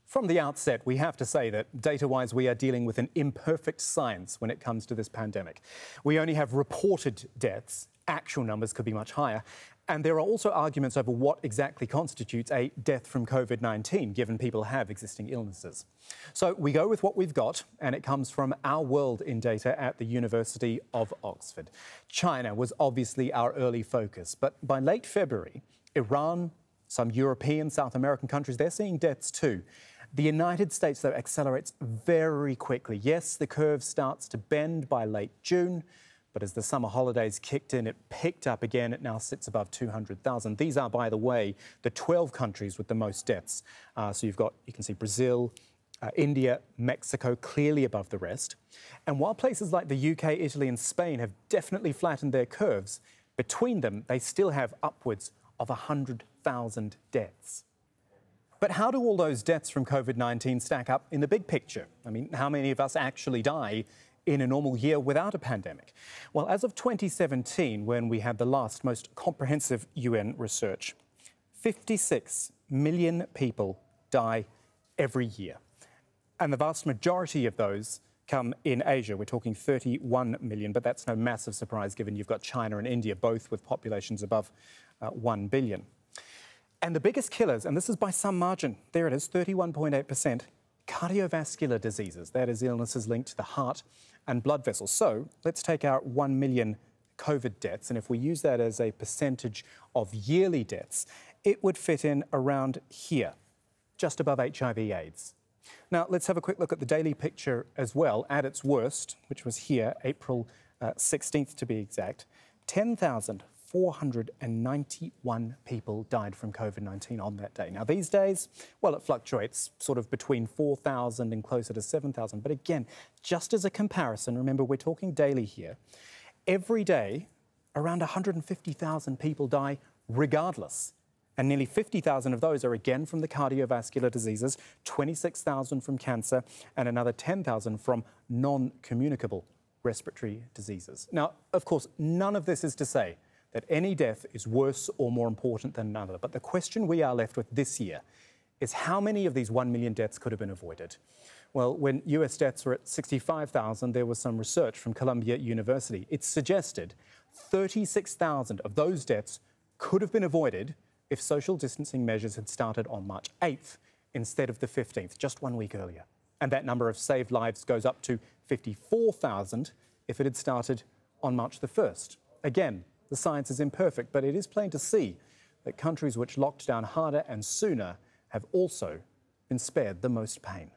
From the outset, we have to say that data-wise, we are dealing with an imperfect science when it comes to this pandemic. We only have reported deaths. Actual numbers could be much higher. And there are also arguments over what exactly constitutes a death from COVID-19, given people have existing illnesses. So we go with what we've got, and it comes from Our World in Data at the University of Oxford. China was obviously our early focus, but by late February, Iran, some European, South American countries, they're seeing deaths too. The United States, though, accelerates very quickly. Yes, the curve starts to bend by late June, but as the summer holidays kicked in, it picked up again. It now sits above 200,000. These are, by the way, the 12 countries with the most deaths. So you can see Brazil, India, Mexico clearly above the rest. And while places like the UK, Italy and Spain have definitely flattened their curves, between them, they still have upwards of 100,000 deaths. But how do all those deaths from COVID-19 stack up in the big picture? I mean, how many of us actually die in a normal year without a pandemic? Well, as of 2017, when we had the last most comprehensive UN research, 56 million people die every year. And the vast majority of those come in Asia. We're talking 31 million, but that's no massive surprise given you've got China and India, both with populations above 1 billion. And the biggest killers, and this is by some margin, there it is, 31.8%, cardiovascular diseases. That is illnesses linked to the heart and blood vessels. So let's take our 1 million COVID deaths, and if we use that as a percentage of yearly deaths, it would fit in around here, just above HIV/AIDS. Now, let's have a quick look at the daily picture as well. At its worst, which was here, April 16th to be exact, 10,491 people died from COVID-19 on that day. Now, these days, well, it fluctuates sort of between 4,000 and closer to 7,000. But again, just as a comparison, remember, we're talking daily here. Every day, around 150,000 people die regardless. And nearly 50,000 of those are again from the cardiovascular diseases, 26,000 from cancer, and another 10,000 from non-communicable respiratory diseases. Now, of course, none of this is to say that any death is worse or more important than another. But the question we are left with this year is how many of these 1 million deaths could have been avoided? Well, when US deaths were at 65,000, there was some research from Columbia University. It suggested 36,000 of those deaths could have been avoided if social distancing measures had started on March 8th instead of the 15th, just 1 week earlier. And that number of saved lives goes up to 54,000 if it had started on March the 1st. Again, the science is imperfect, but it is plain to see that countries which locked down harder and sooner have also been spared the most pain.